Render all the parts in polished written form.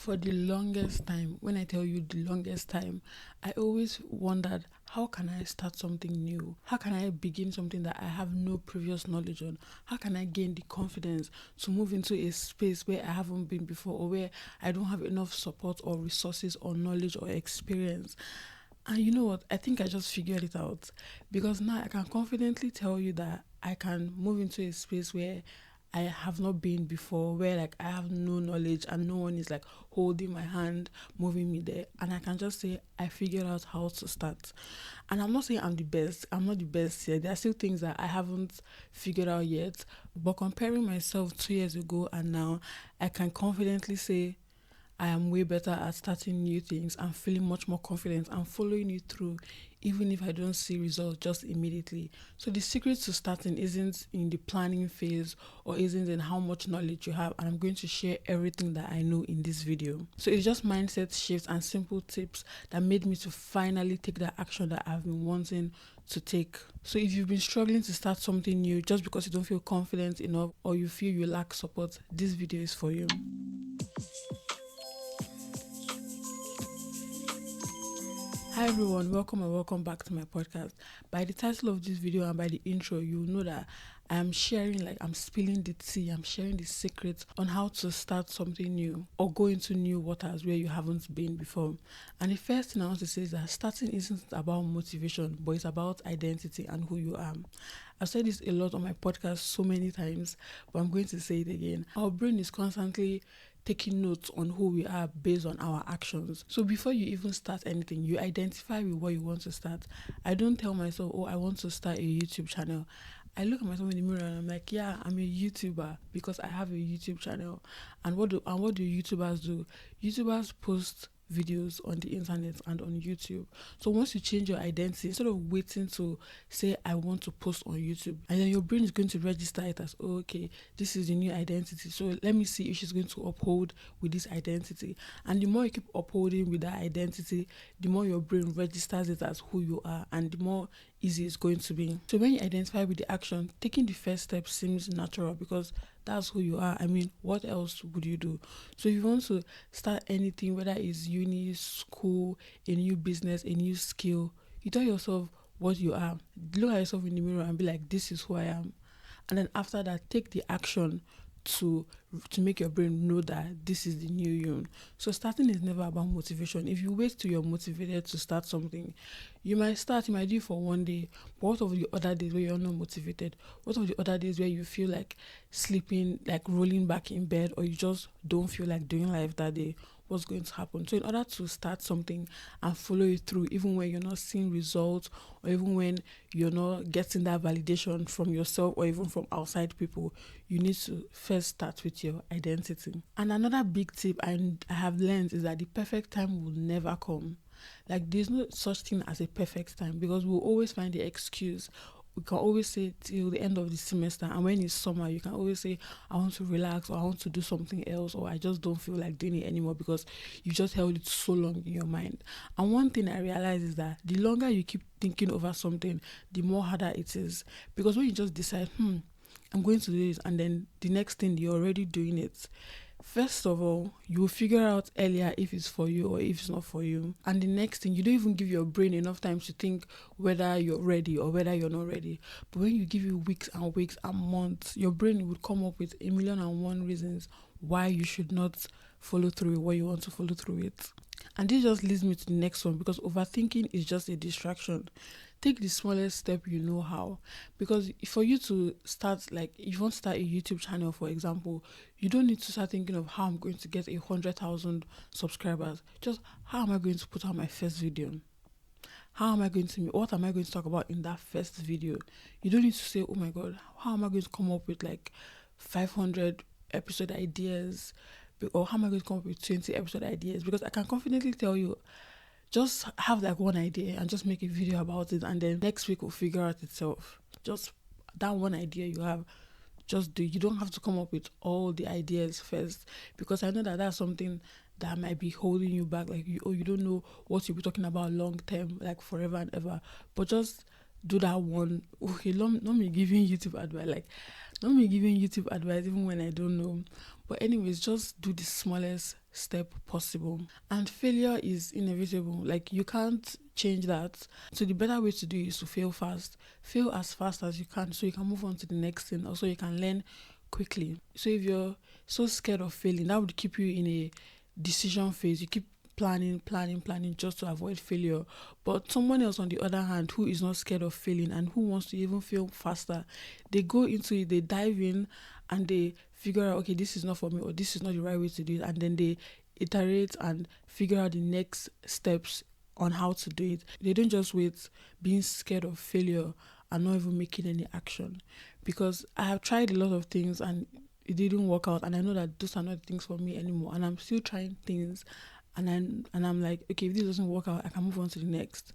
For the longest time, when I tell you the longest time, I always wondered, how can I start something new? How can I begin something that I have no previous knowledge on? How can I gain the confidence to move into a space where I haven't been before, or where I don't have enough support or resources or knowledge or experience? And you know what? I think I just figured it out, because now I can confidently tell you that I can move into a space where I have not been before, where like I have no knowledge and no one is like holding my hand, moving me there. And I can just say I figured out how to start. And I'm not saying I'm the best. I'm not the best yet. There are still things that I haven't figured out yet. But comparing myself 2 years ago and now, I can confidently say I am way better at starting new things and feeling much more confident and following it through, even if I don't see results just immediately. So the secret to starting isn't in the planning phase or isn't in how much knowledge you have. And I'm going to share everything that I know in this video. So it's just mindset shifts and simple tips that made me to finally take that action that I've been wanting to take. So if you've been struggling to start something new just because you don't feel confident enough or you feel you lack support, this video is for you. Hi everyone, welcome and welcome back to my podcast. By the title of this video and by the intro, you'll know that I am sharing, like I'm spilling the tea, I'm sharing the secrets on how to start something new or go into new waters where you haven't been before. And the first thing I want to say is that starting isn't about motivation, but it's about identity and who you are. I've said this a lot on my podcast so many times, but I'm going to say it again. Our brain is constantly taking notes on who we are based on our actions. So before you even start anything, you identify with what you want to start. I don't tell myself, oh, I want to start a YouTube channel. I look at myself in the mirror and I'm like, yeah, I'm a YouTuber because I have a YouTube channel. And what do YouTubers do? YouTubers post videos on the internet and on YouTube. So once you change your identity, instead of waiting to say I want to post on YouTube, and then your brain is going to register it as, oh, okay, this is the new identity. So let me see if she's going to uphold with this identity. And the more you keep upholding with that identity, the more your brain registers it as who you are, and the more easy it's going to be. So when you identify with the action, taking the first step seems natural because that's who you are. I mean, what else would you do? So if you want to start anything, whether it's uni, school, a new business, a new skill, you tell yourself what you are. Look at yourself in the mirror and be like, this is who I am. And then after that, take the action to make your brain know that this is the new you. So starting is never about motivation. If you wait till you're motivated to start something, you might do it for one day, but what of the other days where you're not motivated? What of the other days where you feel like sleeping, like rolling back in bed, or you just don't feel like doing life that day? What's going to happen? So in order to start something and follow it through, even when you're not seeing results or even when you're not getting that validation from yourself or even from outside people, you need to first start with your identity. And another big tip I have learned is that the perfect time will never come. Like there's no such thing as a perfect time, because we'll always find the excuse. We can always say till the end of the semester, and when it's summer you can always say I want to relax, or I want to do something else, or I just don't feel like doing it anymore, because you just held it so long in your mind. And one thing I realize is that the longer you keep thinking over something, the more harder it is, because when you just decide I'm going to do this, and then the next thing you're already doing it, first of all, you will figure out earlier if it's for you or if it's not for you. And the next thing, you don't even give your brain enough time to think whether you're ready or whether you're not ready. But when you give it weeks and weeks and months, your brain would come up with 1,000,001 reasons why you should not follow through with what you want to follow through with. And this just leads me to the next one, because overthinking is just a distraction. Take the smallest step you know how. Because for you to start, like if you want to start a YouTube channel, for example, you don't need to start thinking of how I'm going to get 100,000 subscribers. Just how am I going to put out my first video? What am I going to talk about in that first video? You don't need to say, oh my God, how am I going to come up with like 500 episode ideas? Or how am I going to come up with 20 episode ideas? Because I can confidently tell you, just have like one idea and just make a video about it, and then next week will figure out itself. Just that one idea you have, just do. You don't have to come up with all the ideas first, because I know that that's something that might be holding you back. Like you don't know what you'll be talking about long term, like forever and ever. But just do that one. Okay, not me giving YouTube advice, even when I don't know. But anyways, just do the smallest step possible. And failure is inevitable. Like, you can't change that. So the better way to do it is to fail fast. Fail as fast as you can so you can move on to the next thing. Also, you can learn quickly. So if you're so scared of failing, that would keep you in a decision phase. You keep planning just to avoid failure. But someone else, on the other hand, who is not scared of failing and who wants to even fail faster, they go into it, they dive in, and they figure out, okay, this is not for me, or this is not the right way to do it, and then they iterate and figure out the next steps on how to do it. They don't just wait being scared of failure and not even making any action. Because I have tried a lot of things and it didn't work out, and I know that those are not things for me anymore, and I'm still trying things, and I'm like, okay, if this doesn't work out, I can move on to the next,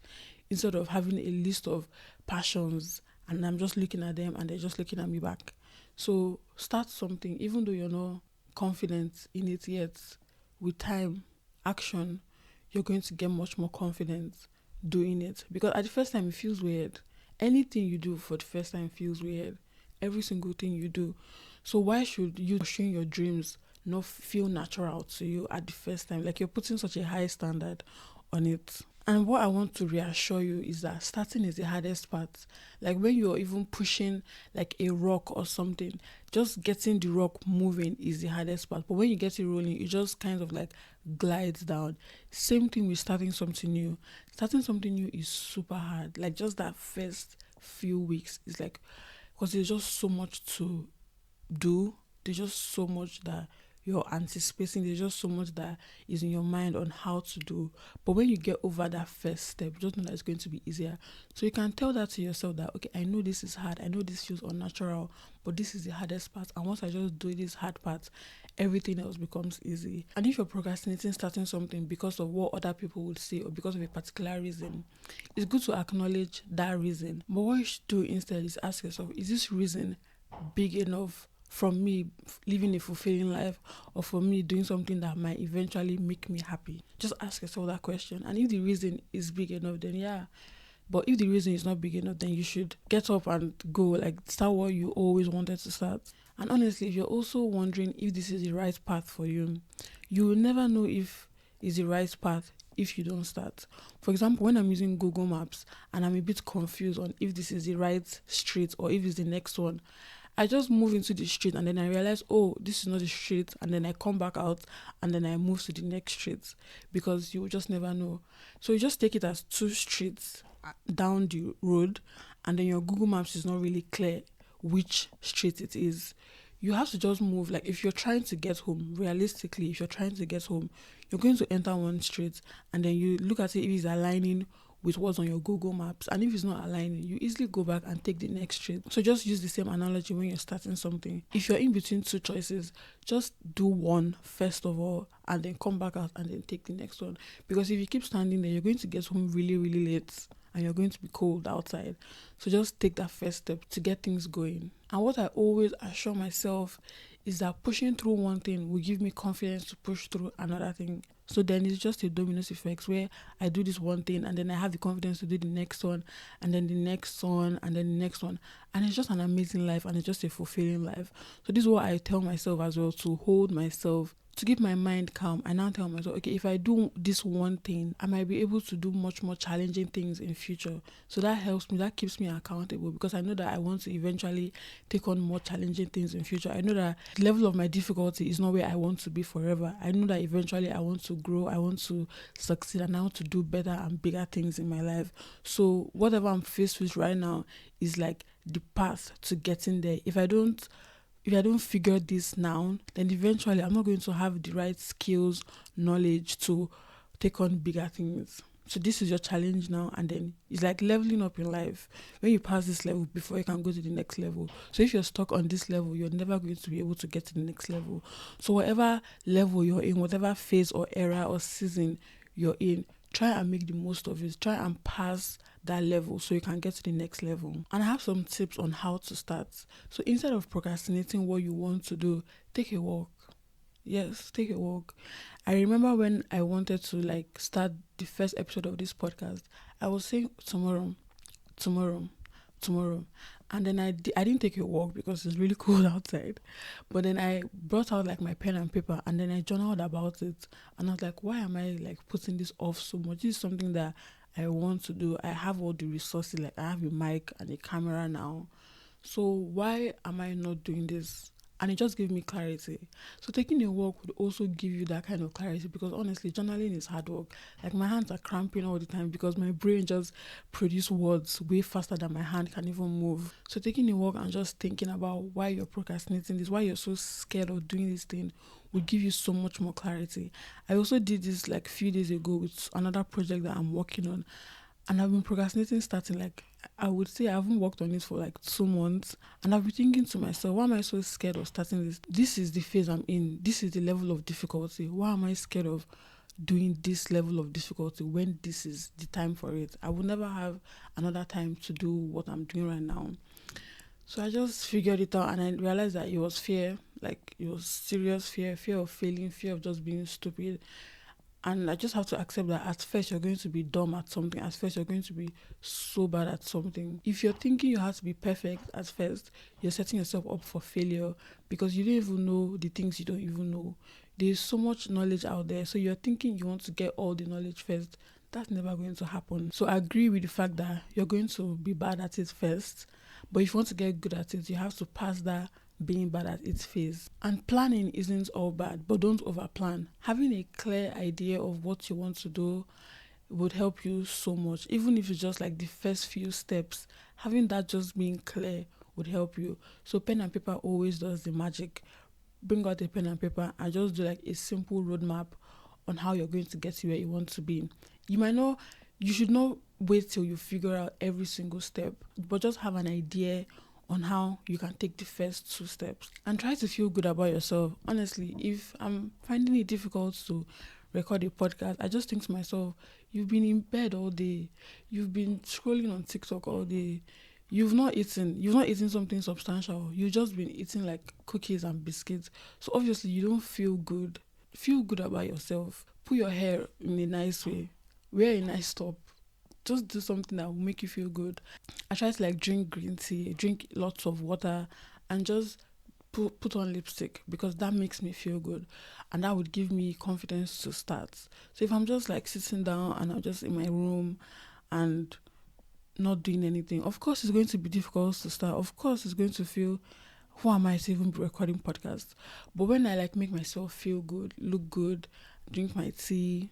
instead of having a list of passions and I'm just looking at them and they're just looking at me back. So start something, even though you're not confident in it yet. With time, action, you're going to get much more confident doing it, because at the first time it feels weird. Anything you do for the first time feels weird. Every single thing you do. So why should you pursuing your dreams not feel natural to you at the first time? Like, you're putting such a high standard on it. And what I want to reassure you is that starting is the hardest part. Like, when you're even pushing like a rock or something, just getting the rock moving is the hardest part. But when you get it rolling, it just kind of like glides down. Same thing with starting something new. Starting something new is super hard. Like, just that first few weeks is like, because there's just so much to do. There's just so much that you're anticipating. There's just so much that is in your mind on how to do. But when you get over that first step, just know that it's going to be easier. So you can tell that to yourself that, okay, I know this is hard. I know this feels unnatural, but this is the hardest part. And once I just do this hard part, everything else becomes easy. And if you're procrastinating starting something because of what other people would say or because of a particular reason, it's good to acknowledge that reason. But what you should do instead is ask yourself, is this reason big enough from me living a fulfilling life, or for me doing something that might eventually make me happy? Just ask yourself that question. And if the reason is big enough, then yeah. But if the reason is not big enough, then you should get up and go, like, start what you always wanted to start. And honestly, if you're also wondering if this is the right path for you, you will never know if it's the right path if you don't start. For example, when I'm using Google Maps and I'm a bit confused on if this is the right street or if it's the next one, I just move into the street and then I realize, oh, this is not the street, and then I come back out and then I move to the next street, because you will just never know. So you just take it as two streets down the road, and then your Google Maps is not really clear which street it is. You have to just move. Like, if you're trying to get home, realistically, if you're trying to get home, you're going to enter one street and then you look at it if it's aligning with what's on your Google Maps, and if it's not aligning, you easily go back and take the next street. So just use the same analogy when you're starting something. If you're in between two choices, just do one first of all and then come back out and then take the next one, because if you keep standing there, you're going to get home really, really late and you're going to be cold outside. So just take that first step to get things going. And what I always assure myself is that pushing through one thing will give me confidence to push through another thing. So then it's just a dominoes effect where I do this one thing and then I have the confidence to do the next one, and then the next one, and then the next one. And it's just an amazing life, and it's just a fulfilling life. So this is what I tell myself as well, to hold myself, to keep my mind calm. I now tell myself, okay, if I do this one thing, I might be able to do much more challenging things in future. So that helps me, that keeps me accountable, because I know that I want to eventually take on more challenging things in future. I know that the level of my difficulty is not where I want to be forever. I know that eventually I want to grow, I want to succeed, and I want to do better and bigger things in my life. So whatever I'm faced with right now is like the path to getting there. If I don't figure this now, then eventually I'm not going to have the right skills, knowledge to take on bigger things. So this is your challenge now, and then it's like leveling up in life. When you pass this level, before you can go to the next level. So if you're stuck on this level, you're never going to be able to get to the next level. So whatever level you're in, whatever phase or era or season you're in, try and make the most of it. Try and pass that level so you can get to the next level. And I have some tips on how to start. So instead of procrastinating what you want to do, take a walk. Yes, take a walk. I remember when I wanted to like start the first episode of this podcast, I was saying tomorrow, tomorrow. And then I didn't take a walk because it's really cold outside. But then I brought out like my pen and paper, and then I journaled about it. And I was like, why am I like putting this off so much? This is something that I want to do. I have all the resources, like I have a mic and a camera now. So why am I not doing this? And it just gave me clarity. So taking a walk would also give you that kind of clarity, because honestly, journaling is hard work. Like my hands are cramping all the time because my brain just produce words way faster than my hand can even move. So taking a walk and just thinking about why you're procrastinating this, why you're so scared of doing this thing, would give you so much more clarity. I also did this like a few days ago with another project that I'm working on, and I've been procrastinating starting, like I would say I haven't worked on it for like 2 months, and I've been thinking to myself, why am I so scared of starting this? This is the phase I'm in. This is the level of difficulty. Why am I scared of doing this level of difficulty when this is the time for it? I will never have another time to do what I'm doing right now. So I just figured it out, and I realized that it was fear, like it was serious fear, fear of failing, fear of just being stupid. And I just have to accept that at first you're going to be dumb at something. At first you're going to be so bad at something. If you're thinking you have to be perfect at first, you're setting yourself up for failure, because you don't even know the things you don't even know. There's so much knowledge out there. So you're thinking you want to get all the knowledge first. That's never going to happen. So I agree with the fact that you're going to be bad at it first. But if you want to get good at it, you have to pass that being bad at its phase. And planning isn't all bad, but don't overplan. Having a clear idea of what you want to do would help you so much. Even if it's just like the first few steps, having that just being clear would help you. So pen and paper always does the magic. Bring out a pen and paper and just do like a simple roadmap on how you're going to get to where you want to be. You should not wait till you figure out every single step, but just have an idea on how you can take the first 2 steps, and try to feel good about yourself. Honestly, if I'm finding it difficult to record a podcast, I just think to myself, you've been in bed all day, you've been scrolling on TikTok all day, you've not eaten something substantial, you've just been eating like cookies and biscuits. So obviously you don't feel good. Feel good about yourself. Put your hair in a nice way, wear a nice top, just do something that will make you feel good. I try to like drink green tea, drink lots of water, and just put on lipstick, because that makes me feel good, and that would give me confidence to start. So if I'm just like sitting down and I'm just in my room and not doing anything, of course it's going to be difficult to start. Of course it's going to feel, who am I to even be recording podcasts? But when I like make myself feel good, look good, drink my tea,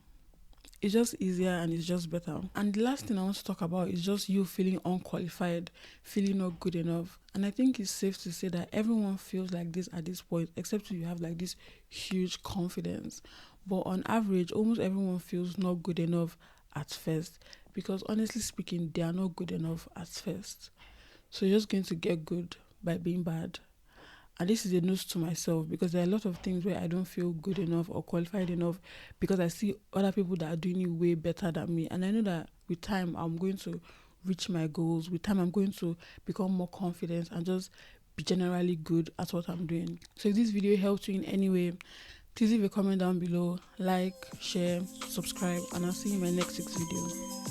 it's just easier and it's just better. And the last thing I want to talk about is just you feeling unqualified, feeling not good enough. And I think it's safe to say that everyone feels like this at this point, except if you have like this huge confidence. But on average, almost everyone feels not good enough at first, because honestly speaking, they are not good enough at first. So you're just going to get good by being bad. And this is a note to myself, because there are a lot of things where I don't feel good enough or qualified enough, because I see other people that are doing it way better than me. And I know that with time, I'm going to reach my goals. With time, I'm going to become more confident and just be generally good at what I'm doing. So if this video helped you in any way, please leave a comment down below, like, share, subscribe, and I'll see you in my next 6 video.